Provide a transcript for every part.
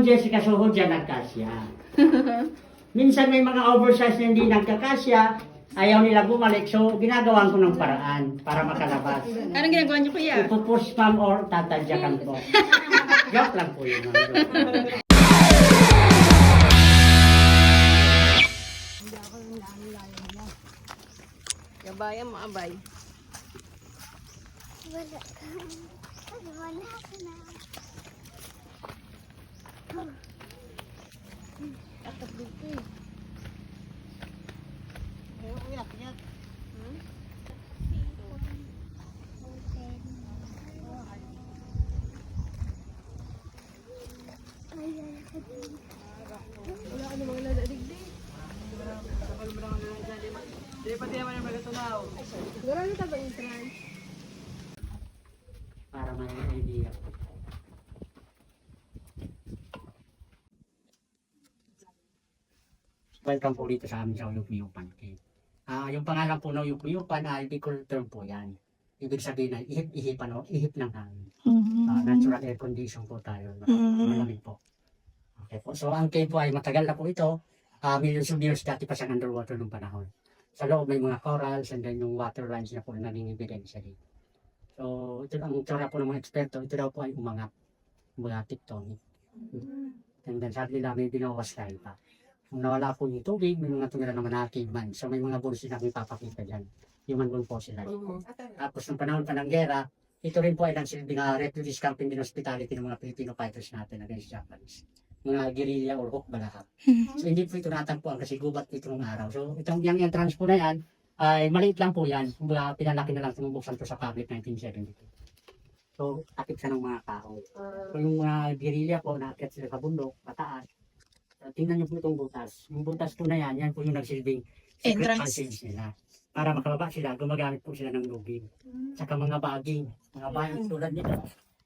Jessica Soho dyan nagkasya. Minsan may mga oversize na hindi nagkakasya, ayaw nila bumalik, so ginagawan ko ng paraan para makalabas. Anong ginagawa niyo, kuya? Ipupush ma'am or tatadyakan ko. Joke lang po yun. Gabayan mo, abay. Wala ka. Wala ka na. Takot dito eh. Wala ka namang naladigdig. Hindi pa diyan man magatunaw. Gano'n na ba yung trans? Para may idea. Welcome po dito sa amin sa Uyup-Uyupan. Yung pangalan po na Uyup-Uyupan ay Bicol term po yan. Ibig sabihin ay ihip-ihipan o ihip ng hangin. Natural air condition po tayo. Malamig po. Okay po. So ang cave po ay matagal na po ito. Millions of years dati pa siyang underwater nung panahon. Sa loob may mga corals and then yung water lines na po na naging ebidensya dito. So ito ang tsura po ng mga eksperto. Ito daw po ay umangat. Mga tectonic. And then sabi nila may binawas tayo pa. Kung nawala po yung tubig, may mga tumira naman na caveman. So may mga bulls na may papakita dyan. Human bone fossil. Tapos nung panahon pa ng gera, ito rin po ay nagsilbing refugees camping din hospitality ng mga Filipino fighters natin against Japanese. Mga guerrilla or hawk balakang. So hindi po ito natagpuan kasi gubat po ito ng araw. So itong yung entrance po na yan, ay maliit lang po yan. Kumbaga pinalaki na lang tumubuksan to sa public 1972. So takip siya ng mga kahoy. So yung mga guerrilla po, naakyat sila sa bundok, pataas. So, tingnan niyo po itong butas. Yung butas po na yan po yung nagsilbing secret Entrance. passage nila. Para makababa sila, gumagamit po sila ng lubing. Saka mga baging, mga baging tulad nito.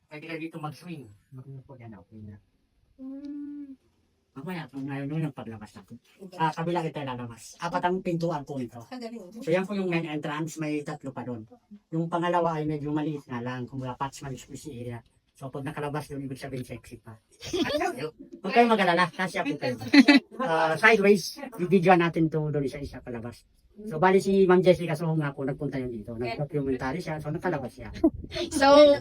Pwede ka dito mag-swing. Maganda po yan, okay na. Mamaya, kung ngayon yung paglabas natin. Kabila kita lalabas. Apat ang pintuan po ito. So yan po yung main entrance, may tatlo pa doon. Yung pangalawa ay medyo maliit na lang, kung mga patch maliit area. So pag nakalabas doon, ibig sabihin sexy pa. Huwag kayong mag-alala, kasya po kayo. Sideways, i-video natin to doon isa-isa palabas. So bali si Ma'am Jessica Soho nga po, nagpunta yun dito. Nag-documentary siya, so nakalabas siya. So,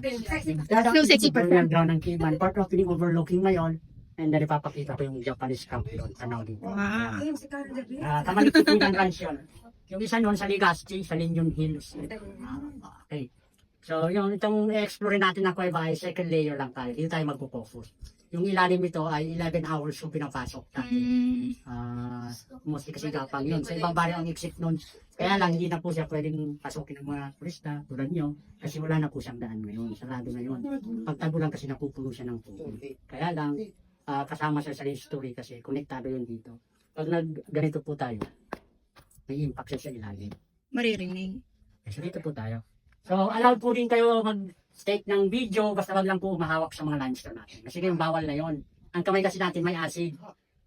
sexy pa Yung ground ng Kiman, part of the overlooking ngayon, and then ipapakita ko yung Japanese camp doon, tanaw dito. wow. Kamalit po yung ranch yun. Yung isa nun sa Legazpi, sa Linyon Hills. Okay. So, yung itong explore natin na Cueva ay second layer lang tayo. Dito tayo magpo-focus. Yung ilalim nito ay 11 hours yung pinapasok natin. Mostly kasi gapang yun. Sa ibang baryo ang exit nun. Kaya lang, hindi na po siya pwedeng pasukin ng mga turista tulad nyo. Kasi wala na po siyang daan ngayon. Sarado na yun. Pagtagulan kasi napupuno siya ng tubig. Kaya lang, kasama siya sa history kasi konektado yun dito. Pag ganito po tayo, may impact siya sa ilalim. Maririnig. So dito po tayo. So allowed po din kayo mag-take ng video basta wag lang po mahawak sa mga limestone natin. Kasi ngayon bawal na yon. Ang kamay kasi natin may acid.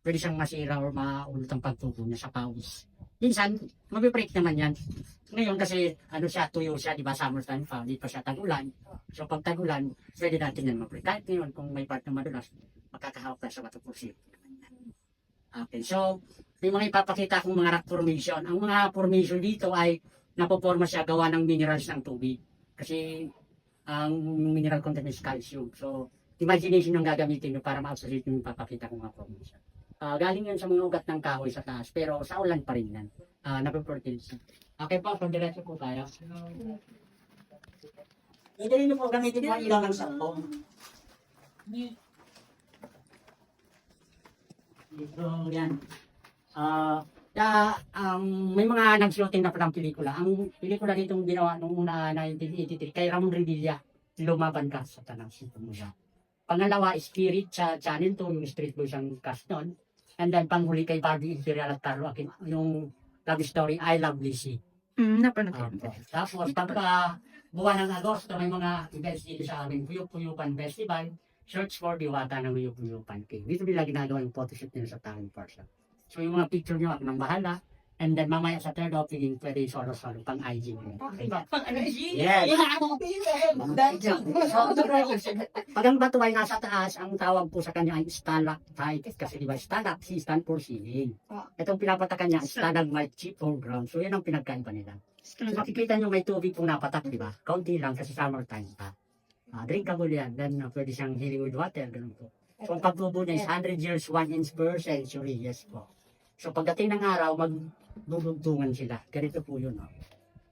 Pwede siyang masira or maulot ang pagtubo niya sa pawis. Minsan, mabibreak naman yan. Ngayon kasi ano siya, tuyo siya, di ba summertime pa, di pa siya tag-ulan. So pag tag-ulan, pwede natin yan mabreak. Kahit ngayon kung may part na madulas, makakahawak tayo sa waterproof. Okay, so may mga ipapakita akong mga rock formation. Ang mga formation dito ay napoporma siya gawa ng minerals ng tubig. Kasi ang mineral content is calcium. So, imagination yung gagamitin nyo para ma-associate yung papakita kong mga formation. Galing yan sa mga ugat ng kahoy sa taas, pero sa ulan pa rin yan. Napiportil siya. Okay po, so diretso po tayo. Hindi rin po gamitin mo ilaw ng sampong. Dito, yan. May mga nag-shooting na palang pelikula. Ang pelikula ditong ginawa noong una 1983 kay Ramon Revilla, Lumaban Ka sa Tanang Sintumula. Pangalawa, Spirit sa Channel 2, yung Street Boys ang cast nun. And then panghuli kay Barbie Imperial at Carlo Aquino, yung love story I Love Lizzie. Napanood ko. Tapos pagka buwan ng Agosto, may mga events dito sa aming Uyup-Uyupan Festival. Search for Diwata ng Uyup-Uyupan Cave. Dito nila ginagawa yung photoshoot nila sa Talent Park. So yung mga picture nyo, ako nang bahala. And then mamaya sa third opening, pwede solo-solo pang IG. Okay. Pang ano, G? Yes. That's Pag ang bato ay nasa taas, ang tawag po sa kanya ay stalactite. Kasi di ba stalak, C stand for ceiling. Itong pinapatakan niya, stalagmite, chip or ground. So yan ang pinagkaiba nila. So makikita nyo may tubig pong napatak, di ba? Kaunti lang kasi summertime pa. Drinkable yan. Then pwede siyang healing with water. Ganun po. So ang pagtubo niya is 100 years, 1 inch per century. Yes po. So pagdating ng araw, magdudugtungan sila. Ganito po yun. No?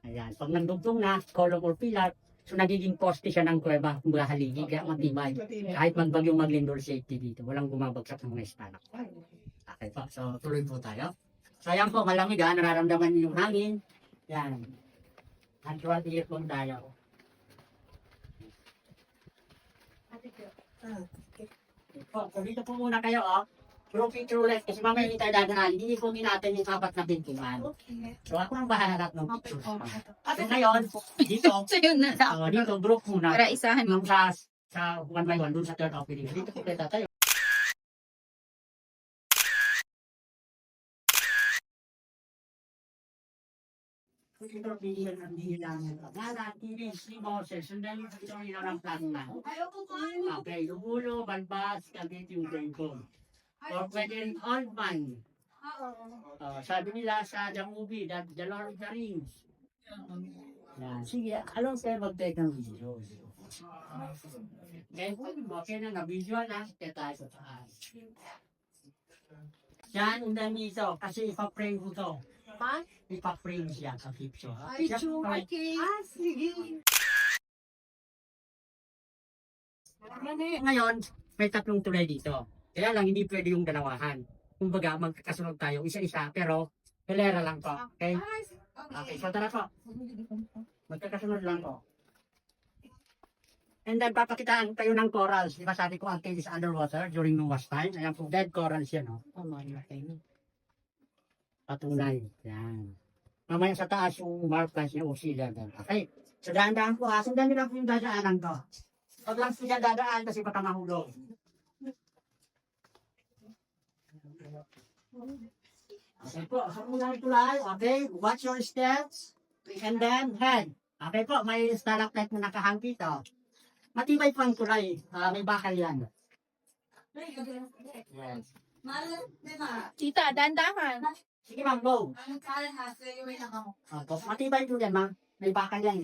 Ayan. Pag nagdugtong na, column or pillar, so nagiging poste siya ng kuweba. Kumbaga haligi, kaya matibay. Kahit magbagyong maglindor safety dito, walang bumabagsak ng mga stalak. Okay po. So tuloy po tayo. So ayan po, malamig ha. Nararamdaman niyo yung hangin. Yan. Natural air po tayo. So dito po muna kayo, oh. Puro picture ulit kasi mamaya hindi tayo dadaan. Hindi po natin yung 4 na pintuan. So ako ang bahalat ng picture. So ngayon, dito, yun na. dito group muna. Para isahan mo. Yung sa 1 by 1 dun sa third opening. Dito po tayo. Ito bigyan ng bilang Nala, TV, si Moses, sundin ito ng plasma. Okay, lumulo, balbas, kabit yung brainbone. Or pwede rin old man. Sabi nila sa the movie, that the Lord of the Rings. Yan, sige, along kayo mag-take ng video. Okay na, na-video na, kaya tayo sa taas. Yan, undan dito, kasi ipa-frame ko to. Ipa-frame siya sa picture. Okay. Sige. Ngayon, may 3 tulay dito. Kaya lang, hindi pwede yung dalawahan. Kumbaga, magkakasunod tayo isa-isa, pero hilera lang po. Okay? Okay, so tara po. Magkakasunod lang po. And then, papakitaan kayo ng corals. Di ba sabi ko, ang cave is underwater during Noah's time. Ayan po, dead corals yan, no? Patunay. Yan. Mamaya sa taas yung markers niya, oscilla. Okay? So, dahan-dahan po ha. Sundan nila po yung dadaanan ko. Huwag lang sila dadaan kasi baka mahulog. Okay po, sa unang tulay, okay, watch your steps, and then head. Okay po, may stalactite na nakahang dito. Matibay po ang tulay, may bakal yan. Yes. Tita, dandahan. Sige ma'am, go. Matibay po yan ma'am, may bakal yan.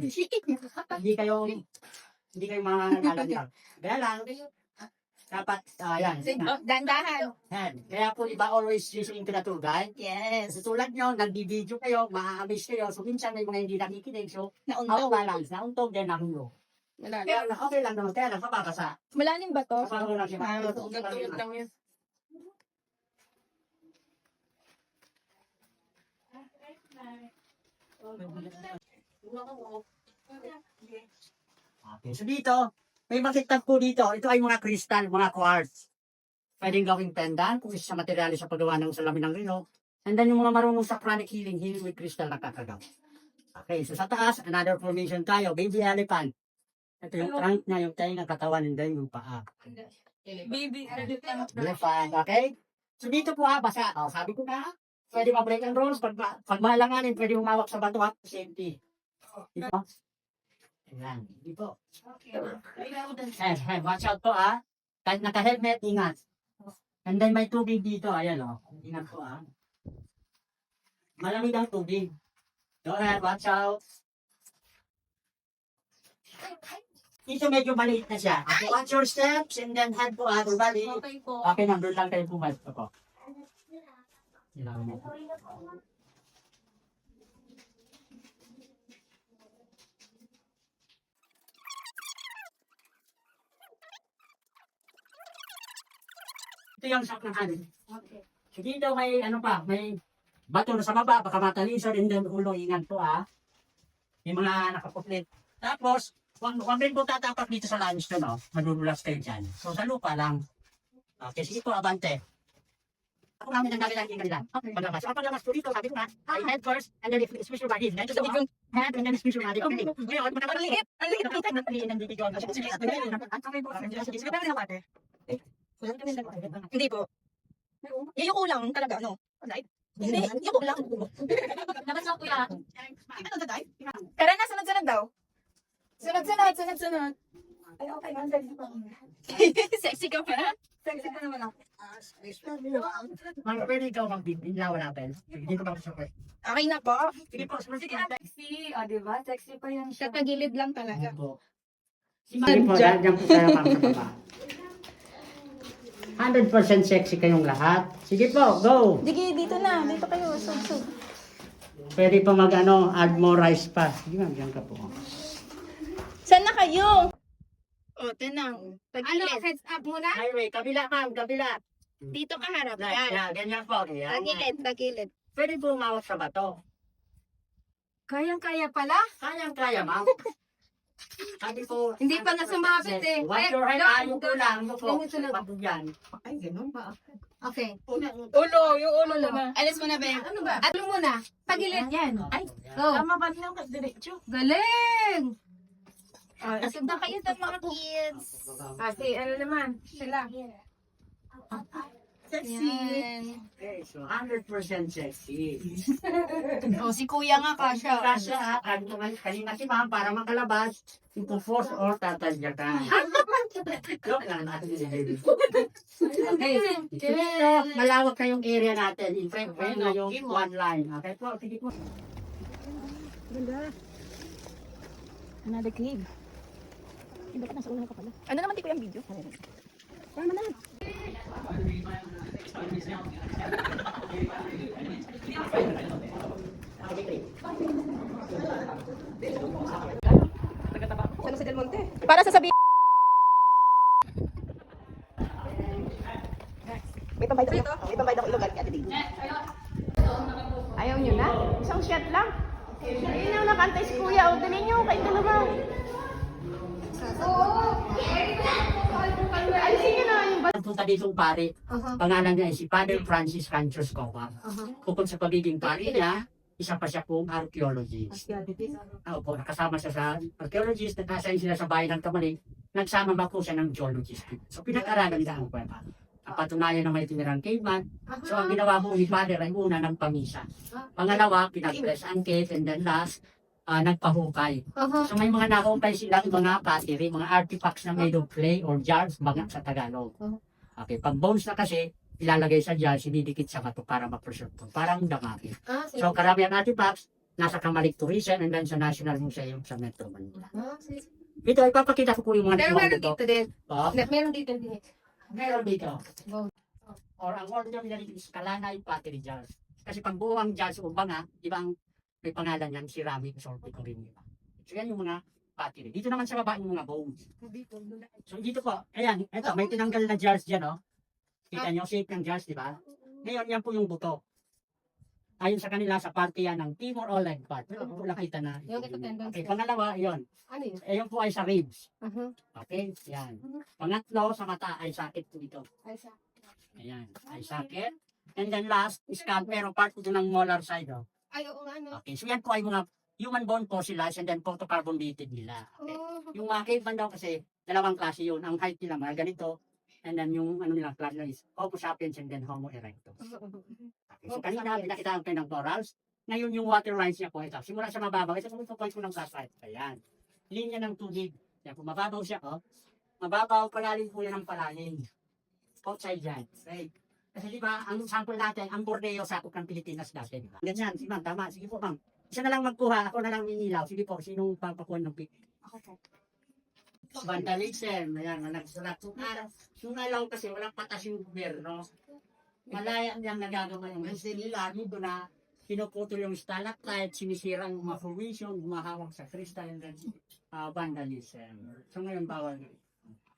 Hindi kayo mga naglalagyan. Kaya lang, dapat, yan. Dandahan. Yan. Kaya po, iba always listening to the tour guide. Yes. So, tulad nyo, nag-video kayo, ma-amaze kayo. So, minsan may mga hindi nakikinig. So, Nauntog. balance. Nauntog din nahulog. Kaya lang, okay lang naman. Kaya lang, mababasa. Malalim ba to? Kapag lang siya. Tulad lang yun. Okay, so dito, may makikita po dito. Ito ay mga crystal, mga quartz. Pwedeng gawing pendant kung isa sa materyales sa paggawa ng salamin ng rino. And then yung mga marunong sa pranic healing with crystal na kakagaw. Okay, so sa taas, another formation tayo, baby elephant. Ito yung trunk niya, yung tayo ng katawan, and then yung paa. Baby, Elephant, okay? So dito po basa. Sabi ko na, pwede ma-break ang rules. Pag mahalanganin, pwede umawak sa bato at safety. Dito. Ayan, dito. Watch out po Kahit naka-helmet, ingat. And then may tubig dito, ayan Ingat po Malamig ang tubig. Go ahead, watch out. Dito medyo maliit na siya. Okay, watch your steps and then head po bali. Okay po. Okay, nandun lang kayo pumayos po. Ilang mo. Ito yung shock ng hanin. Okay. So dito may may bato na sa baba, baka matalisod, and then ulo, ingat po May mga nakapuplit. Tapos, wag rin po tatapak dito sa limestone, madudulas kayo dyan. So sa lupa lang. Okay, sige po, abante. Ako namin ang galing kanila. Okay. Paglabas. So paglabas po dito, sabi ko head first, and then squeeze your body. Then to the head, and then squeeze your body. Okay. Ngayon, Maliit. Maliit. ng bibig yun. Okay po. Hindi po. Yung kulang talaga, no? Right? Hindi, yung lang. Labas ako kuya. Hindi ba nagdaday? Tara na, sunod-sunod daw. Sunod-sunod. Ay, okay, man. Sexy ka pa. Sexy ka naman ako. Pwede ikaw mag-ilaw natin. Hindi ko ba gusto ko. Okay na po. Sige po, Sige na, sexy. O, diba? Sexy pa yan siya. Katagilid lang talaga. Sige po, dyan po tayo ma'am sa baba. 100% sexy kayong lahat. Sige po, go! Sige, dito na. Dito kayo. Sug-sug. Pwede pa add more rice pa. Sige ma'am, dyan ka po. Saan na kayo? O, tinang. Tagilid. Heads up muna. Highway, kabila ma'am, kabila. Dito ka harap. Yan, Yan. ganyan po. Yan. Tagilid. Pwede po umawat sa bato. Kayang-kaya pala. Kayang-kaya ma'am. Sabi po, Hindi pa nasumabit eh. Watch your head, ayaw ko lang. Ano po? Yan. Ay, ganun ba? Okay. Ulo, yung ulo na. Alis mo na, Ben. Ano ba? Ano muna? Tagilid yan. Ay, go. Tama ba nilang diretso? Galing! Asunda kayo sa mga kids. Kasi ano naman, sila. Sexy. Okay, so 100% sexy. O, si kuya nga kasha. Kasi kanina si ma'am para makalabas, ito force or tatadya ka. Joke lang natin si baby. Okay, so, malawak na yung area natin. In fact, na yung one line. Okay po, sige po. Another cave. Iba ka nasa unahan ka pala. Ano naman di ko yung video? Tama na. San Jose del Monte. Para sasabihin. May pambayad ako. May pambayad ako ilogan ka dito. Ayaw nyo na? Isang shot lang. Ayun ang nakantay si kuya. O, dali nyo. Kain dalawa. Alisin nyo na yung Punta ditong pare, pangalan niya ay si Father Francis Canchos Coca. Bukod sa pagiging pare niya, isa pa siya pong archaeologist. Opo, nakasama siya sa archaeologist, nagkasayin sila sa bayan ng Tamali, nagsama ba po siya ng geologist. So pinag-aralan nila ang kwenta. Ang patunayan na may tinirang caveman. So ang ginawa po ni Father ay una ng pamisa. Pangalawa, pinag-press ang cave, and then last, nagpahukay. So may mga nahukay silang mga pottery, mga artifacts na made of clay or jars, baga sa Tagalog. Okay, pag bones na kasi, ilalagay sa jar, sinidikit sa bato para ma-preserve po. Parang damaki. So karamihan artifacts, nasa Kamalik Tourism and then sa National Museum sa Metro Manila. Dito, ipapakita ko po yung mga Pero nakuha meron dito. dito din. Oh, Meron dito din. meron dito. Or ang order nila dito is Kalanay Pottery Jars. Kasi pag buo ang jars o banga, di ba ang may pangalan yan, ceramic assorted ko rin. So yan yung mga pottery. Dito naman sa baba yung mga bones. So dito po, ayan, eto, may tinanggal na jars dyan, oh. Kita nyo, shape ng jars, di ba? Ngayon, yan po yung buto. Ayon sa kanila, sa parte yan ng Timor o leg part. Pero po nakita na. Yung ito tendons. Okay, pangalawa, yun. Ano yun? Ayun po ay sa ribs. Okay, yan. Pangatlo, sa mata ay sakit po ito. Ay, sa. Ayan, ay sakit. And then last, scalp, pero part ito ng molar side, oh. Ay, oo nga, no? Okay, so yan po ay mga human bone fossilized and then photocarbon dated nila. Okay. Yung mga caveman daw kasi, dalawang klase yun. Ang height nila mga ganito, and then yung ano nila klase is Homo sapiens and then Homo erectus. Okay, so kanina pinakitaan kayo ng corals. Ngayon yung water lines niya po ito. Simula sa mababaw, ito po point ko ng flashlight. Ayan. Linya ng tubig. Yan po, mababaw siya, oh. Mababaw, palalim po yan ng palalim. Outside dyan. Okay. Kasi di ba, ang sample natin, ang Borneo sakop ng Pilipinas dati, di ba? Ganyan, si ma'am, tama. Sige po, ma'am. Isa na lang magkuha, ako na lang minilaw. Sige po, sinong papakuha ng pic? Ako po. Vandalism, ayan, nagsulat. Yung alaw kasi, walang patas yung gobyerno. Malaya niyang nagagawa yung kasi nila, dito na pinuputol yung stalactite, sinisirang mga formation, gumahawak sa crystal, and then vandalism. So ngayon, bawal na.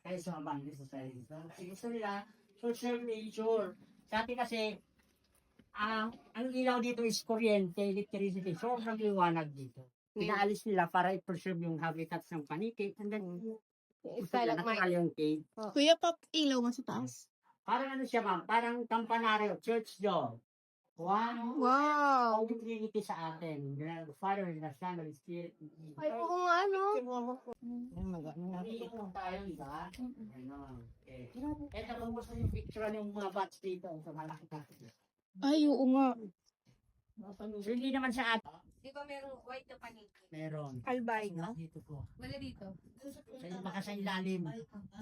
Kaya sa vandalism sa iyo. So, gusto nila, social nature. Dati kasi, ang ilaw dito is kuryente, electricity. Sobrang liwanag dito. Inaalis nila para i-preserve yung habitats ng paniki. And then, natural yung cave. Kuya, pop ilaw mo sa taas. Parang ano siya ma'am, parang campanaryo, church door. Wow! Wow! Ang Trinity sa atin. The Father, the Son, and the Spirit. Ay, oo nga, no? Naiinom tayo, di ba? Ano, okay. Ito kung gusto yung picture ng mga bats dito sa malaki kasi. Ay, oo nga. So, hindi naman sa atin. Di ba merong white na paniki? Meron. Albino. Dito po. Wala dito. Baka sa ilalim.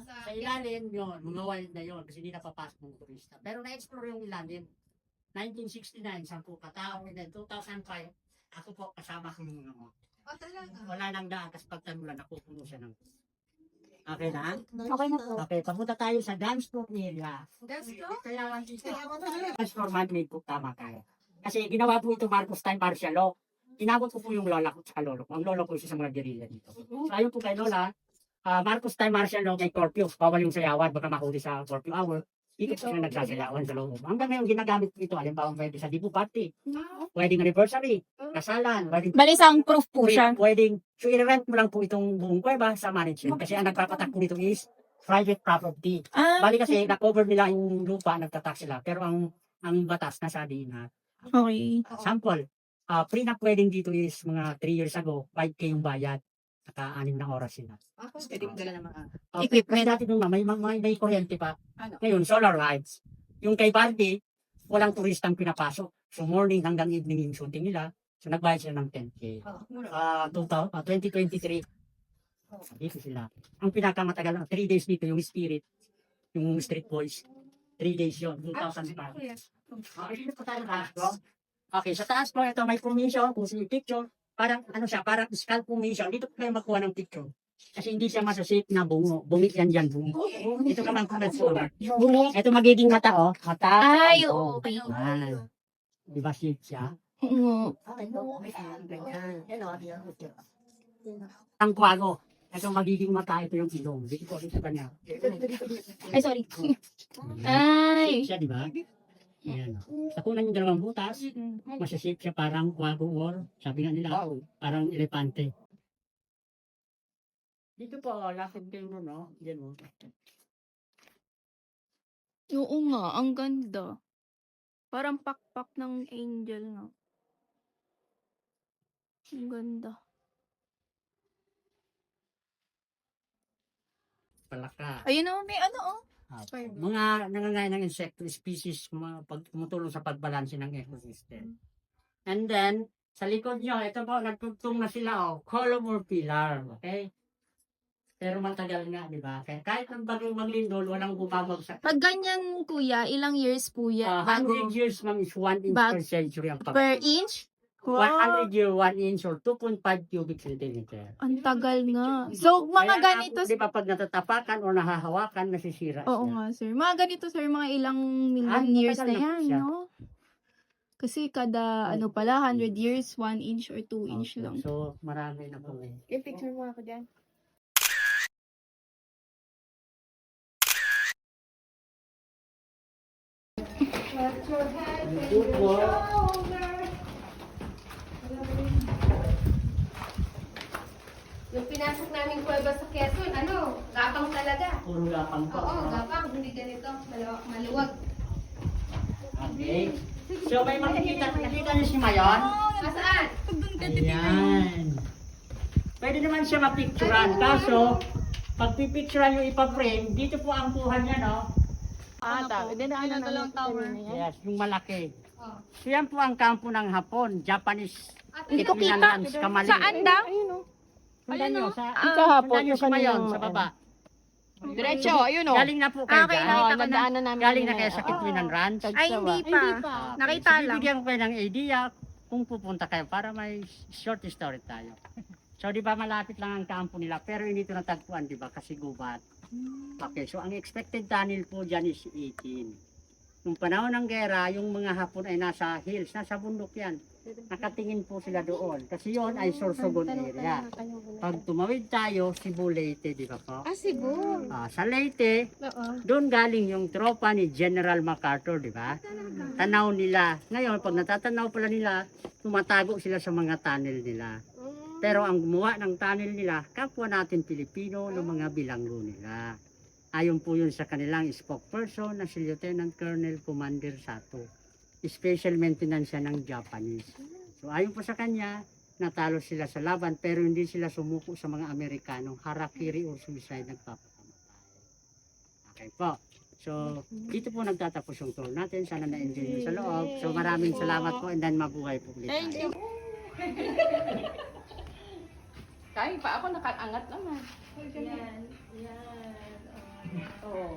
Sa ilalim yun, mga wild na yun kasi hindi napapasok ng turista. Pero na-explore yung ilalim. 1969, 10 katao. And then 2005, ako po kasama ko yung mga mo. Oh, talaga. Wala nang daan kasi pagtamulan, napupuno siya ng. Okay na? Okay na po. Okay, papunta tayo sa dance floor area. That's go. Kaya lang dito. Dance floor man-made po, tama kayo. Kasi ginawa po ito Marcos time martial law. Inabot ko po yung lola ko at lolo ko. Ang lolo ko isa sa mga guerrilla dito. So ayun po kay lola, Marcos time martial law may curfew. Bawal yung sayawan, baka mahuli sa curfew hour. Dito po sila nagsasayawan sa loob. Hanggang ngayon ginagamit po ito. Halimbawa pwede sa Dibu party, wedding anniversary, kasalan, wedding Bali, isang proof po siya. wedding. So i-rent mo lang po itong buong kuweba sa management. Kasi ang nagpapatak po nito is private property. Ah, Bali kasi na-cover nila yung lupa, nagtatak sila. Pero ang batas nasabi na, okay. sample, pre-nap wedding dito is mga 3 years ago, 5K yung bayad. Saka 6 na oras sila. Pwede mo dala ng mga... Equipment. Dati nung may kuryente pa. Ano? Ngayon, solar lights. Yung kay Barbie, walang turistang pinapasok. So morning hanggang evening yung shooting nila. So nagbayad sila ng 10K. Oh, mura. 2023, dito sila. Ang pinakamatagal na 3 days dito yung Spirit, yung Street Boys. 3 days yun, 2,000 pa. Kuya. Okay, dito po tayo taas bro. Okay, sa taas po ito may permission, kung sino picture, parang ano siya, parang skull formation. Dito po kayo makuha ng picture. Kasi hindi siya masasip na bungo. Bungit yan dyan, bungo. Ito naman kung nagsulat. Ito magiging mata, oh. Mata. Ay, oh. okay. Ah. Diba shape siya? Oo. Ang kwago. Ito magiging mata, ito yung ilong. Dito po, dito pa niya. Ay, sorry. Ay. Siya, di ba? Ayan. Sa kunan yung dalawang butas, masashape siya parang kwago or, sabi nga nila, parang elepante. Dito po, lapit kayo mo, no? Yan mo. Oo nga, ang ganda. Parang pakpak ng angel nga. Ang ganda. Palaka. Ayun o, may ano oh. Mga nangangay ng insecto species, mga tumutulong sa pagbalanse ng ecosystem. And then, sa likod nyo, ito po, nagtugtong na sila, oh, column or pillar, okay? Pero matagal nga, di ba? Kaya kahit ng bagong maglindol, walang bumabag sa... Pag ganyan, kuya, ilang years po yan? 100 years, ma'am, is 1 inch Bag- per century ang pag... Per inch? Wow. 100 year, 1 inch or 2.5 cubic centimeter. Ang tagal nga. So, mga Kaya ganito, di ba pag natatapakan o nahahawakan, nasisira oo siya. nga, sir. Mga ganito, sir, mga ilang million Ah, years matagal na na po yan, siya. no? Kasi kada, ano pala, 100 years, 1 inch or 2 inch Okay, lang. so, marami na po eh. Yung picture mo ako dyan. Yung pinasok namin kuweba sa Quezon, ano, gapang talaga. Puro lapang po. Oo, no? gapang, hindi ganito, maluwag. Okay. So, may nakita niyo si Mayon? Saan? Ayan. Pwede naman siya mapicturan. Kaso, pag pipicturan yung ipa-frame, dito po ang kuha niya, no? Ah, tama. Dinaan na lang tower. Yes, yung malaki. Oh. So, yan po ang kampo ng Hapon, Japanese. Hindi ko kita. Saan daw? Sundan nyo, sa, Sa Hapon, sundan nyo si Mayon, sa baba. Diretso, ayun o. Galing na po kayo Okay, dyan. nakita ko na. Galing na kayo sa Kitwinan Ranch. Ay, hindi pa. Nakita So, lang. bibigyan ko kayo ng idea kung pupunta kayo para may short story tayo. So, di ba malapit lang ang kampo nila, pero hindi ito natagpuan, di ba, kasi gubat. Okay, so ang expected tunnel po dyan is 18. Nung panahon ng gera, yung mga Hapon ay nasa hills, nasa bundok yan. Nakatingin po sila doon. Kasi yon ay Sorsogon area. Pag tumawid tayo, Cebu Leyte, di ba po? Cebu. Sa Leyte, Oo. doon galing yung tropa ni General MacArthur, di ba? Tanaw nila. Ngayon, pag natatanaw pala nila, tumatago sila sa mga tunnel nila. Pero ang gumawa ng tunnel nila, kapwa natin Pilipino ng mga bilanggo nila. Ayon po yun sa kanilang spokesperson na si Lieutenant Colonel Commander Sato. Special maintenance siya ng Japanese. So ayon po sa kanya, natalo sila sa laban pero hindi sila sumuko sa mga Amerikanong harakiri o suicide nagpapakamatay. Okay po. So, dito po nagtatapos yung tour natin. Sana na-enjoy nyo sa loob. So, maraming salamat po and then mabuhay po ulit. Thank you. Kain pa ako, nakaangat naman. Yan. Oo.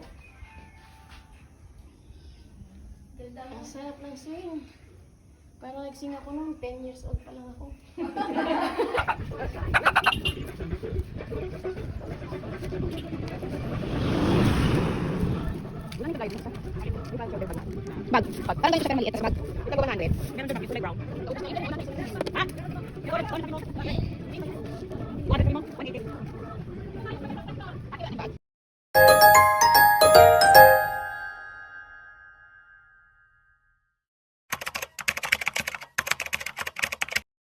Ang sarap ng swing. Parang nagsing ako nung 10 years old pa lang ako. Bag. Parang ganito siya maliit. Bag. Ito ko 100. Meron doon ako, brown. Ha? What? 180.